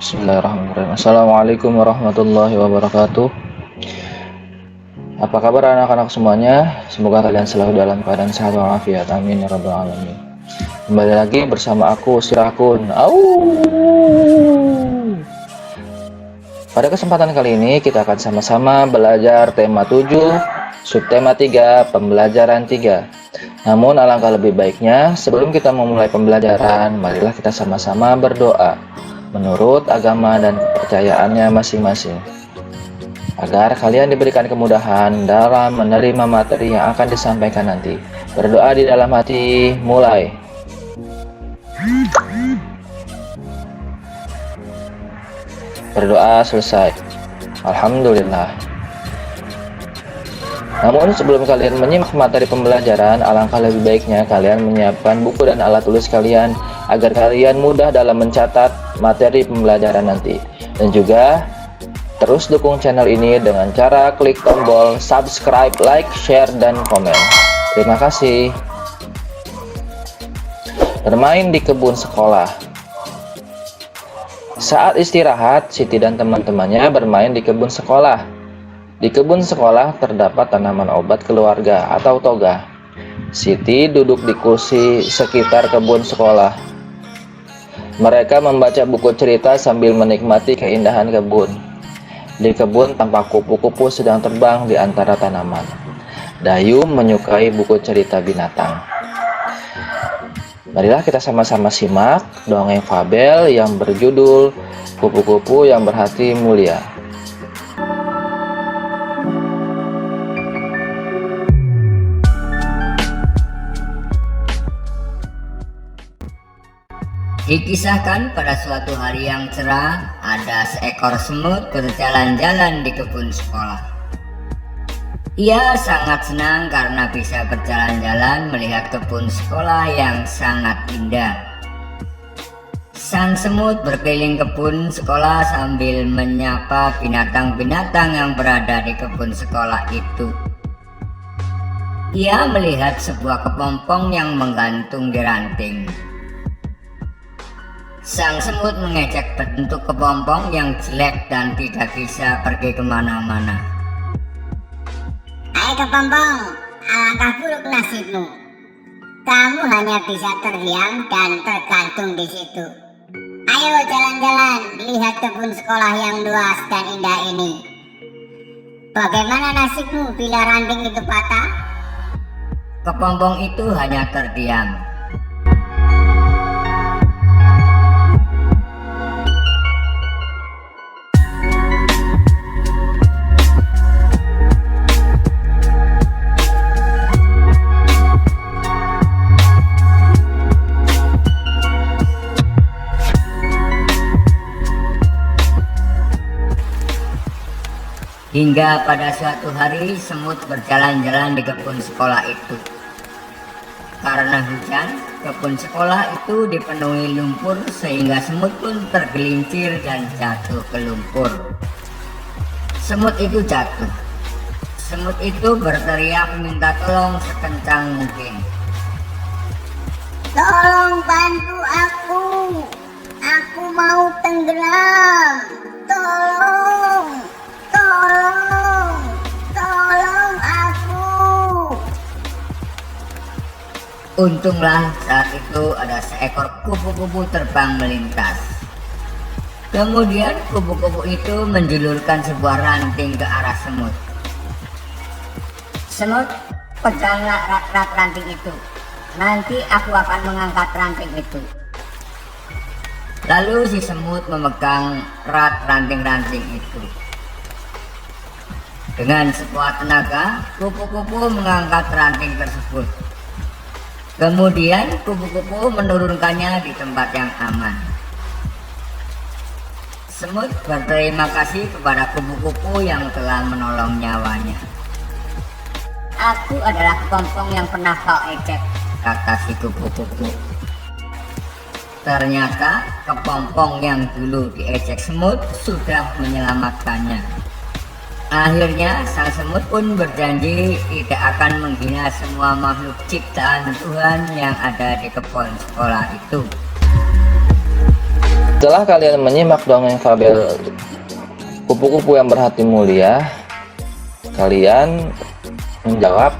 Bismillahirrahmanirrahim. Assalamualaikum warahmatullahi wabarakatuh. Apa kabar anak-anak semuanya? Semoga kalian selalu dalam keadaan sehat walafiat. Amin ya rabbal alamin. Kembali lagi bersama aku Sirakun. Pada kesempatan kali ini kita akan sama-sama belajar tema 7, subtema 3, pembelajaran 3. Namun alangkah lebih baiknya sebelum kita memulai pembelajaran, marilah kita sama-sama berdoa menurut agama dan kepercayaannya masing-masing, agar kalian diberikan kemudahan dalam menerima materi yang akan disampaikan nanti. Berdoa di dalam hati, mulai. Berdoa selesai. Alhamdulillah. Namun sebelum kalian menyimak materi pembelajaran, alangkah lebih baiknya kalian menyiapkan buku dan alat tulis kalian agar kalian mudah dalam mencatat materi pembelajaran nanti. Dan juga terus dukung channel ini dengan cara klik tombol subscribe, like, share, dan komen. Terima kasih. Bermain di kebun sekolah. Saat istirahat, Siti dan teman-temannya bermain di kebun sekolah. Di kebun sekolah terdapat tanaman obat keluarga atau toga. Siti duduk di kursi sekitar kebun sekolah. Mereka membaca buku cerita sambil menikmati keindahan kebun. Di kebun tampak kupu-kupu sedang terbang di antara tanaman. Dayu menyukai buku cerita binatang. Marilah kita sama-sama simak dongeng fabel yang berjudul Kupu-kupu yang Berhati Mulia. Dikisahkan pada suatu hari yang cerah, ada seekor semut berjalan-jalan di kebun sekolah. Ia sangat senang karena bisa berjalan-jalan melihat kebun sekolah yang sangat indah. Sang semut berkeliling kebun sekolah sambil menyapa binatang-binatang yang berada di kebun sekolah itu. Ia melihat sebuah kepompong yang menggantung di ranting. Sang semut mengejek bentuk kepompong yang jelek dan tidak bisa pergi kemana-mana. Hai kepompong, alangkah buruk nasibmu. Kamu hanya bisa terdiam dan tergantung di situ. Ayo jalan-jalan, lihat kebun sekolah yang luas dan indah ini. Bagaimana nasibmu bila ranting itu patah? Kepompong itu hanya terdiam. Hingga pada suatu hari semut berjalan-jalan di kebun sekolah itu. Karena hujan, kebun sekolah itu dipenuhi lumpur sehingga semut pun tergelincir dan jatuh ke lumpur. Semut itu jatuh. Semut itu berteriak minta tolong sekencang mungkin. Tolong bantu aku mau tenggelam. Tolong aku. Untunglah saat itu ada seekor kupu-kupu terbang melintas. Kemudian kupu-kupu itu menjulurkan sebuah ranting ke arah semut. Semut, peganglah erat-erat ranting itu. Nanti aku akan mengangkat ranting itu. Lalu si semut memegang erat ranting-ranting itu. Dengan sekuat tenaga, kupu-kupu mengangkat ranting tersebut. Kemudian kupu-kupu menurunkannya di tempat yang aman. Semut berterima kasih kepada kupu-kupu yang telah menolong nyawanya. Aku adalah kepompong yang pernah kau ejek, kata si kupu-kupu. Ternyata kepompong yang dulu diejek semut sudah menyelamatkannya. Akhirnya sang semut pun berjanji tidak akan menghina semua makhluk ciptaan Tuhan yang ada di kebun sekolah itu. Setelah kalian menyimak dongeng fabel kupu-kupu yang berhati mulia, kalian menjawab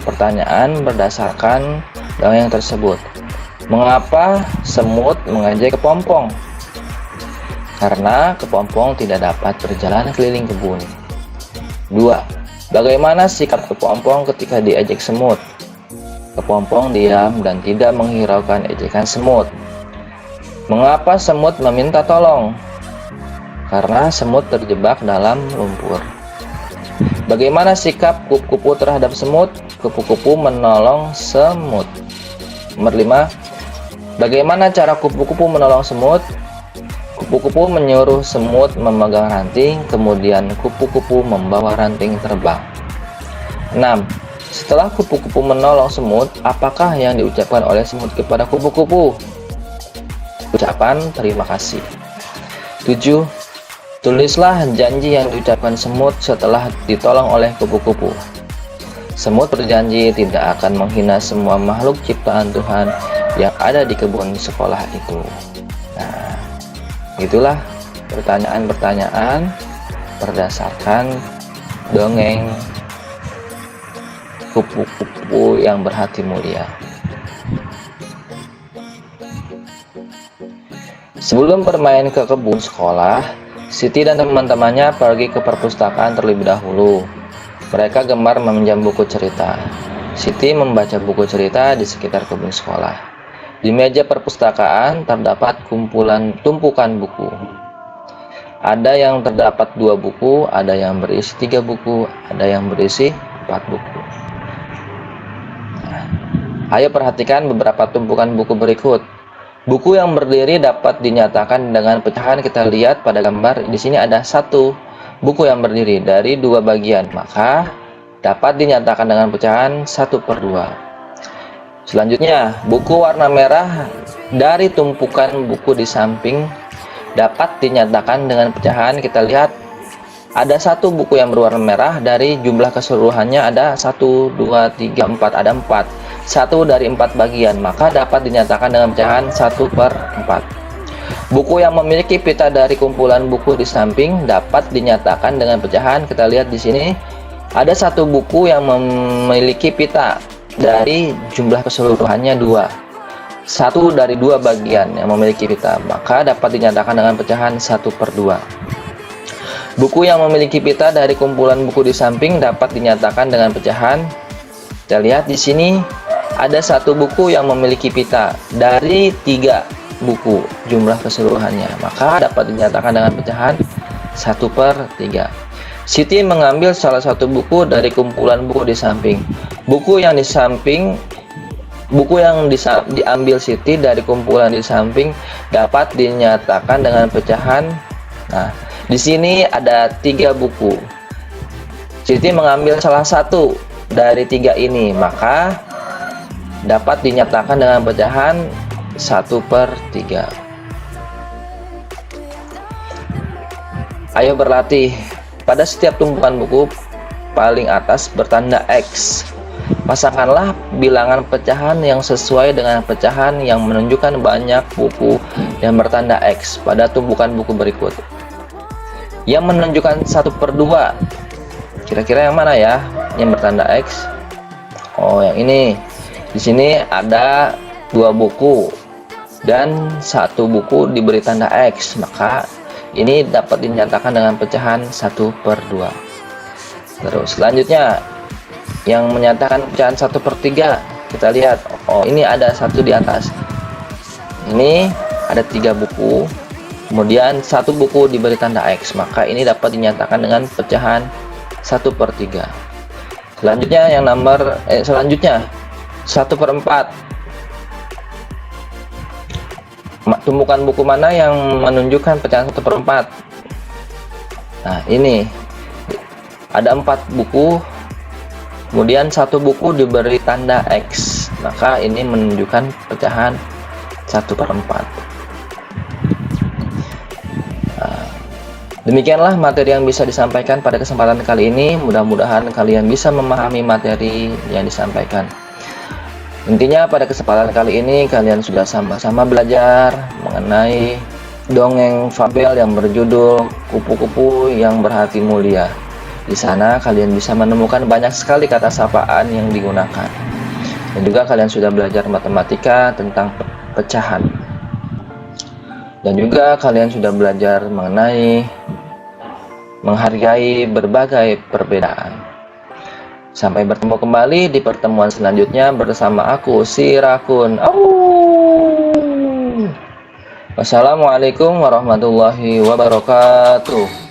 pertanyaan berdasarkan dongeng tersebut. Mengapa semut mengejek kepompong? Karena kepompong tidak dapat berjalan keliling kebun. 2. Bagaimana sikap kepompong ketika diejek semut? Kepompong diam dan tidak menghiraukan ejekan semut. Mengapa semut meminta tolong? Karena semut terjebak dalam lumpur. Bagaimana sikap kupu-kupu terhadap semut? Kupu-kupu menolong semut. Nomor 5. Bagaimana cara kupu-kupu menolong semut? Kupu-kupu menyuruh semut memegang ranting, kemudian kupu-kupu membawa ranting terbang. 6. Setelah kupu-kupu menolong semut, apakah yang diucapkan oleh semut kepada kupu-kupu? Ucapan terima kasih. 7. Tulislah janji yang diucapkan semut setelah ditolong oleh kupu-kupu. Semut berjanji tidak akan menghina semua makhluk ciptaan Tuhan yang ada di kebun sekolah itu. Nah, itulah pertanyaan-pertanyaan berdasarkan dongeng kupu-kupu yang berhati mulia. Sebelum bermain ke kebun sekolah, Siti dan teman-temannya pergi ke perpustakaan terlebih dahulu. Mereka gemar meminjam buku cerita. Siti membaca buku cerita di sekitar kebun sekolah. Di meja perpustakaan terdapat tumpukan buku. Ada yang terdapat 2 buku, ada yang berisi 3 buku, ada yang berisi 4 buku. Nah, ayo perhatikan beberapa tumpukan buku berikut. Buku yang berdiri dapat dinyatakan dengan pecahan. Kita lihat pada gambar di sini ada 1 buku yang berdiri dari 2 bagian, maka dapat dinyatakan dengan pecahan 1/2. Selanjutnya, buku warna merah dari tumpukan buku di samping dapat dinyatakan dengan pecahan. Kita lihat ada 1 buku yang berwarna merah, dari jumlah keseluruhannya ada 1, 2, 3, 4, ada 4. 1 dari 4 bagian, maka dapat dinyatakan dengan pecahan 1/4. Buku yang memiliki pita dari kumpulan buku di samping dapat dinyatakan dengan pecahan. Kita lihat di sini ada 1 buku yang memiliki pita dari jumlah keseluruhannya 2. 1 dari 2 bagian yang memiliki pita, maka dapat dinyatakan dengan pecahan 1/2. Buku yang memiliki pita dari kumpulan buku di samping dapat dinyatakan dengan pecahan. Kita lihat di sini ada 1 buku yang memiliki pita dari 3 buku jumlah keseluruhannya, maka dapat dinyatakan dengan pecahan 1/3. Siti mengambil salah 1 buku dari kumpulan buku di samping. Buku yang diambil Siti dari kumpulan di samping dapat dinyatakan dengan pecahan. Nah, di sini ada 3 buku. Siti mengambil salah 1 dari 3 ini, maka dapat dinyatakan dengan pecahan 1/3. Ayo berlatih. Pada setiap tumpukan buku paling atas bertanda X. Pasangkanlah bilangan pecahan yang sesuai dengan pecahan yang menunjukkan banyak buku yang bertanda X pada tumpukan buku berikut. Yang menunjukkan 1/2. Kira-kira yang mana ya yang bertanda X? Oh, yang ini. Di sini ada 2 buku dan 1 buku diberi tanda X, maka ini dapat dinyatakan dengan pecahan 1/2. Terus selanjutnya yang menyatakan pecahan 1/3, kita lihat, oh ini ada 1 di atas. Ini ada 3 buku, kemudian 1 buku diberi tanda X, maka ini dapat dinyatakan dengan pecahan 1/3. Selanjutnya yang nomor selanjutnya 1/4. Tumpukan buku mana yang menunjukkan pecahan 1/4? Nah, ini ada 4 buku, kemudian 1 buku diberi tanda X, maka ini menunjukkan pecahan 1/4. Nah, demikianlah materi yang bisa disampaikan pada kesempatan kali ini. Mudah-mudahan kalian bisa memahami materi yang disampaikan. Intinya pada kesempatan kali ini kalian sudah sama-sama belajar mengenai dongeng fabel yang berjudul Kupu-kupu yang Berhati Mulia. Di sana kalian bisa menemukan banyak sekali kata sapaan yang digunakan. Dan juga kalian sudah belajar matematika tentang pecahan. Dan juga kalian sudah belajar mengenai menghargai berbagai perbedaan. Sampai bertemu kembali di pertemuan selanjutnya bersama aku, si Rakun. Wassalamualaikum warahmatullahi wabarakatuh.